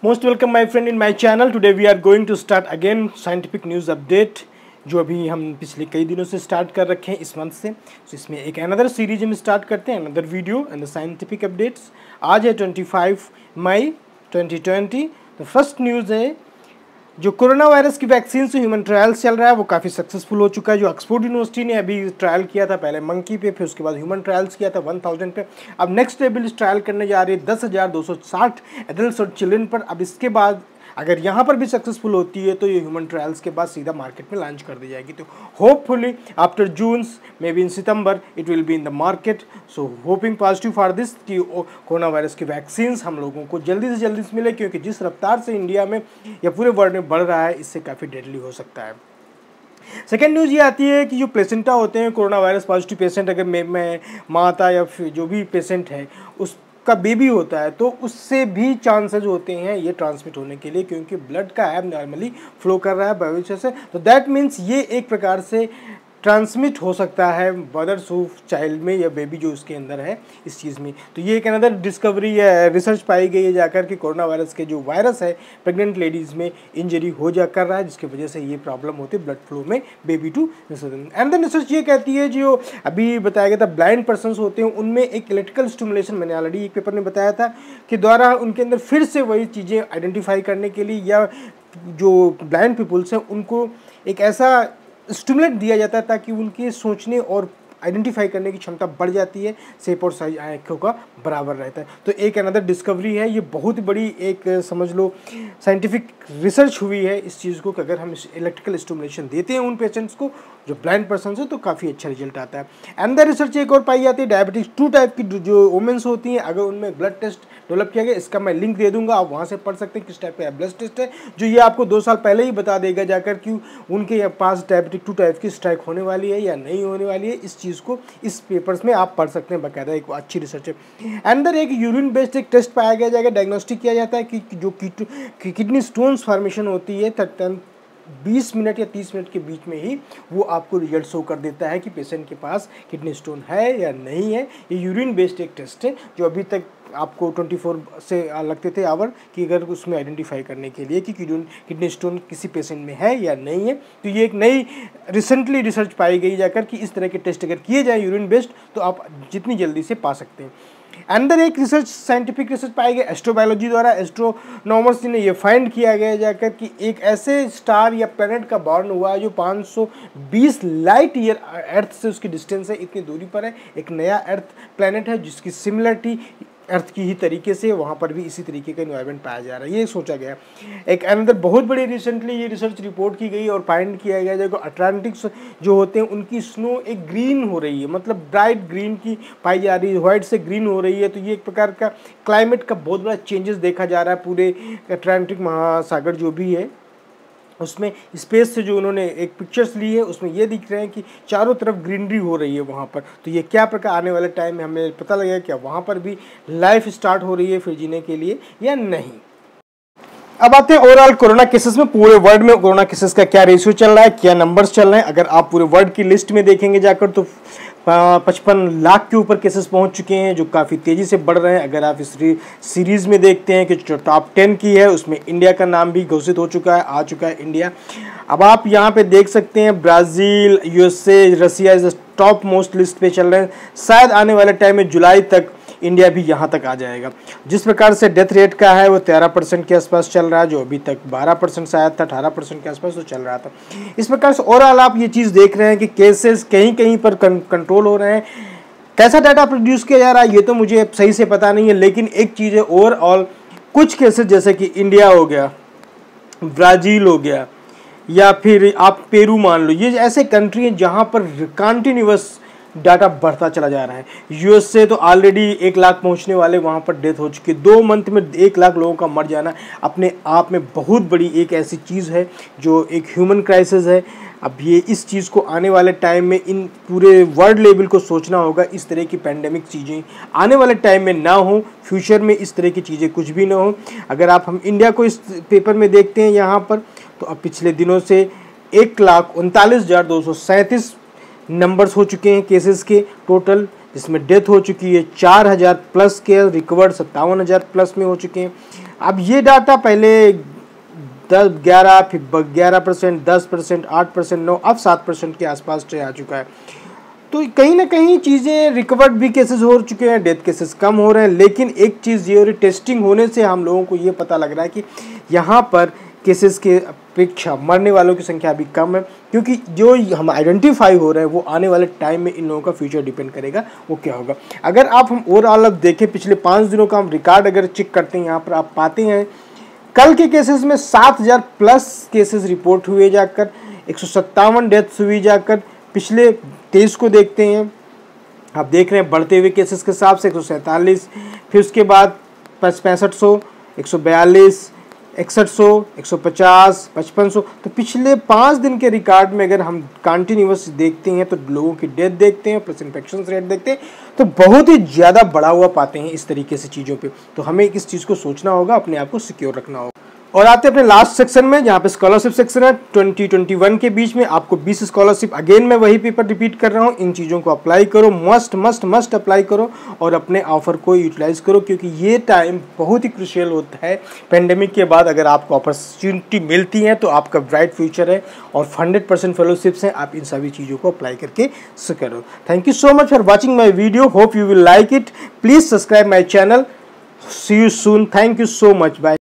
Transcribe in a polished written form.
Most welcome my friend in my channel. Today we are going to start again scientific news update जो अभी हम पिछले कई दिनों से स्टार्ट कर रखे हैं इस मंथ से। तो इसमें एक अनदर सीरीज हम स्टार्ट करते हैं, another video and the scientific updates. आज है 25 मई 2020। तो फर्स्ट न्यूज़ है जो कोरोना वायरस की वैक्सीन से ह्यूमन ट्रायल्स चल रहा है वो काफ़ी सक्सेसफुल हो चुका है। जो ऑक्सफोर्ड यूनिवर्सिटी ने अभी ट्रायल किया था, पहले मंकी पे, फिर उसके बाद ह्यूमन ट्रायल्स किया था 1000 पे। अब नेक्स्ट लेवल ट्रायल करने जा रही है 10,260 एडल्ट्स और चिल्ड्रन पर। अब इसके बाद अगर यहाँ पर भी सक्सेसफुल होती है तो ये ह्यूमन ट्रायल्स के बाद सीधा मार्केट में लॉन्च कर दी जाएगी। तो hopefully after June may be in September it will be in the market. So hopping positive for this कि कोरोना वायरस की वैक्सीन्स हम लोगों को जल्दी से मिले, क्योंकि जिस रफ्तार से इंडिया में या पूरे वर्ल्ड में बढ़ रहा है इससे काफ़ी डेडली हो सकता है। सेकेंड न्यूज़ ये आती है कि जो प्लेसेंटा होते हैं कोरोना वायरस पॉजिटिव पेशेंट, अगर मैं माता या फिर जो भी पेशेंट है उसका बेबी होता है तो उससे भी चांसेस होते हैं ये ट्रांसमिट होने के लिए, क्योंकि ब्लड का एब नॉर्मली फ्लो कर रहा है भविष्य से। तो दैट मीन्स ये एक प्रकार से ट्रांसमिट हो सकता है मदर टू चाइल्ड में या बेबी जो उसके अंदर है इस चीज़ में। तो ये एक अनदर डिस्कवरी या रिसर्च पाई गई है जाकर कि कोरोना वायरस के जो वायरस है प्रेग्नेंट लेडीज़ में इंजरी हो जा कर रहा है, जिसकी वजह से ये प्रॉब्लम होती है ब्लड फ्लो में baby too. And then research ये कहती है जो अभी बताया गया था ब्लाइंड पर्सनस होते हैं उनमें एक इलेक्ट्रिकल स्टिमुलेशन, मैंने ऑलरेडी एक पेपर में बताया था कि द्वारा उनके अंदर फिर से वही चीज़ें आइडेंटिफाई करने के लिए या जो ब्लाइंड पीपल्स हैं उनको एक ऐसा स्टिमुलेट दिया जाता है ताकि उनके सोचने और आइडेंटिफाई करने की क्षमता बढ़ जाती है, शेप और साइज आँखों का बराबर रहता है। तो एक अनदर डिस्कवरी है, ये बहुत बड़ी एक समझ लो साइंटिफिक रिसर्च हुई है इस चीज़ को कि अगर हम इलेक्ट्रिकल स्टिमुलेशन देते हैं उन पेशेंट्स को जो ब्लाइंड पर्सन है तो काफ़ी अच्छा रिजल्ट आता है। अंदर रिसर्च एक और पाई जाती है डायबिटीज़ 2 टाइप की जो वुमेन्स होती हैं, अगर उनमें ब्लड टेस्ट डेवलप किया गया, इसका मैं लिंक दे दूंगा, आप वहाँ से पढ़ सकते हैं किस टाइप का ब्लड टेस्ट है, जो ये आपको 2 साल पहले ही बता देगा जाकर कि उनके पास डायबिटिक 2 टाइप की स्ट्राइक होने वाली है या नहीं होने वाली है। इस चीज़ को इस पेपर्स में आप पढ़ सकते हैं, बाकायदा एक अच्छी रिसर्च है। अंदर एक यूरिन बेस्ड एक टेस्ट पाया गया जाएगा, डायग्नोस्टिक किया जाता है कि जो किडनी स्टोन्स फॉर्मेशन होती है 20 मिनट या 30 मिनट के बीच में ही वो आपको रिजल्ट शो कर देता है कि पेशेंट के पास किडनी स्टोन है या नहीं है। ये यूरिन बेस्ड एक टेस्ट है जो अभी तक आपको 24 से लगते थे आवर कि अगर उसमें आइडेंटिफाई करने के लिए कि किडनी स्टोन किसी पेशेंट में है या नहीं है। तो ये एक नई रिसेंटली रिसर्च पाई गई जाकर कि इस तरह के टेस्ट अगर किए जाए यूरिन बेस्ड तो आप जितनी जल्दी से पा सकते हैं। अंदर एक रिसर्च साइंटिफिक रिसर्च पाई गई एस्ट्रोबायोलॉजी द्वारा, एस्ट्रोनॉमर्स ने ये फाइंड किया गया जाकर कि एक ऐसे स्टार या प्लैनेट का बॉर्न हुआ है जो 520 लाइट ईयर अर्थ से उसकी डिस्टेंस है, इतनी दूरी पर है। एक नया अर्थ प्लैनेट है जिसकी सिमिलरिटी अर्थ की ही तरीके से वहाँ पर भी इसी तरीके का इन्वायरमेंट पाया जा रहा है, ये सोचा गया। एक अंदर बहुत बड़ी रिसेंटली ये रिसर्च रिपोर्ट की गई और फाइंड किया गया जो अटलांटिक्स जो होते हैं उनकी स्नो एक ग्रीन हो रही है, मतलब ब्राइट ग्रीन की पाई जा रही है, व्हाइट से ग्रीन हो रही है। तो ये एक प्रकार का क्लाइमेट का बहुत बड़ा चेंजेस देखा जा रहा है पूरे अटलांटिक महासागर जो भी है उसमें। स्पेस से जो उन्होंने एक पिक्चर्स ली है उसमें ये दिख रहे हैं कि चारों तरफ ग्रीनरी हो रही है वहाँ पर। तो ये क्या प्रकार आने वाले टाइम में हमें पता लगेगा क्या वहाँ पर भी लाइफ स्टार्ट हो रही है फिर जीने के लिए या नहीं। अब आते हैं ओवरऑल कोरोना केसेस में। पूरे वर्ल्ड में कोरोना केसेस का क्या रेशियो चल रहा है, क्या नंबर्स चल रहे हैं। अगर आप पूरे वर्ल्ड की लिस्ट में देखेंगे जाकर तो 55 लाख के ऊपर केसेस पहुंच चुके हैं जो काफ़ी तेज़ी से बढ़ रहे हैं। अगर आप इस सीरीज़ में देखते हैं कि जो टॉप 10 की है उसमें इंडिया का नाम भी घोषित हो चुका है, आ चुका है इंडिया। अब आप यहाँ पे देख सकते हैं ब्राज़ील, यूएसए, रसिया इस टॉप मोस्ट लिस्ट पे चल रहे हैं। शायद आने वाले टाइम में जुलाई तक इंडिया भी यहाँ तक आ जाएगा। जिस प्रकार से डेथ रेट का है वो 13% के आसपास चल रहा है, जो अभी तक 12% शायद था, 18% के आसपास तो चल रहा था। इस प्रकार से ओवरऑल आप ये चीज़ देख रहे हैं कि केसेस कहीं कहीं पर कंट्रोल हो रहे हैं। कैसा डाटा प्रोड्यूस किया जा रहा है ये तो मुझे सही से पता नहीं है, लेकिन एक चीज़ है ओवरऑल कुछ केसेस जैसे कि इंडिया हो गया, ब्राज़ील हो गया, या फिर आप पेरू मान लो, ये ऐसे कंट्री हैं जहाँ पर कंटिन्यूअस डाटा बढ़ता चला जा रहा है। यूएसए तो ऑलरेडी 1 लाख पहुंचने वाले, वहाँ पर डेथ हो चुकी है। 2 मंथ में 1 लाख लोगों का मर जाना अपने आप में बहुत बड़ी एक ऐसी चीज़ है जो एक ह्यूमन क्राइसिस है। अब ये इस चीज़ को आने वाले टाइम में इन पूरे वर्ल्ड लेवल को सोचना होगा, इस तरह की पैंडेमिक चीज़ें आने वाले टाइम में ना हो, फ्यूचर में इस तरह की चीज़ें कुछ भी ना हो। अगर आप हम इंडिया को इस पेपर में देखते हैं यहाँ पर तो अब पिछले दिनों से 1,39,237 नंबर्स हो चुके हैं केसेस के टोटल, जिसमें डेथ हो चुकी है 4,000 प्लस के, रिकवर्ड 57,000 प्लस में हो चुके हैं। अब ये डाटा पहले 11%, 10%, 8%, 9, अब 7% के आसपास आ चुका है। तो कहीं ना कहीं चीज़ें रिकवर्ड भी केसेस हो चुके हैं, डेथ केसेस कम हो रहे हैं, लेकिन एक चीज़ ये हो रही, टेस्टिंग होने से हम लोगों को ये पता लग रहा है कि यहाँ पर केसेस के अपेक्षा मरने वालों की संख्या अभी कम है, क्योंकि जो हम आइडेंटिफाई हो रहे हैं वो आने वाले टाइम में इन लोगों का फ्यूचर डिपेंड करेगा वो क्या होगा। अगर आप हम ओवरऑल अब देखें, पिछले 5 दिनों का हम रिकॉर्ड अगर चेक करते हैं, यहाँ पर आप पाते हैं कल के केसेस में 7000 प्लस केसेस रिपोर्ट हुए जाकर, 157 डेथ्स हुई जाकर। पिछले 23 को देखते हैं, आप देख रहे हैं बढ़ते हुए केसेस के हिसाब से 147, फिर उसके बाद 6500, 142, 6100, 150, 5500। तो पिछले 5 दिन के रिकॉर्ड में अगर हम कंटिन्यूअस देखते हैं तो लोगों की डेथ देखते हैं प्लस इन्फेक्शन रेट देखते हैं तो बहुत ही ज़्यादा बढ़ा हुआ पाते हैं इस तरीके से चीज़ों पे। तो हमें इस चीज़ को सोचना होगा, अपने आप को सिक्योर रखना होगा। और आते हैं अपने लास्ट सेक्शन में, जहाँ पे स्कॉलरशिप सेक्शन है। 2021 के बीच में आपको 20 स्कॉलरशिप, अगेन मैं वही पेपर रिपीट कर रहा हूँ, इन चीज़ों को अप्लाई करो, मस्ट मस्ट मस्ट अप्लाई करो और अपने ऑफर को यूटिलाइज करो, क्योंकि ये टाइम बहुत ही क्रूशियल होता है। पेंडेमिक के बाद अगर आपको अपॉर्चुनिटी मिलती है तो आपका ब्राइट फ्यूचर है और 100% फेलोशिप्स हैं, आप इन सभी चीज़ों को अप्लाई करके करो। Thank you so much for watching my video, hope you will like it. Please subscribe my channel. See you soon, thank you so much, bye.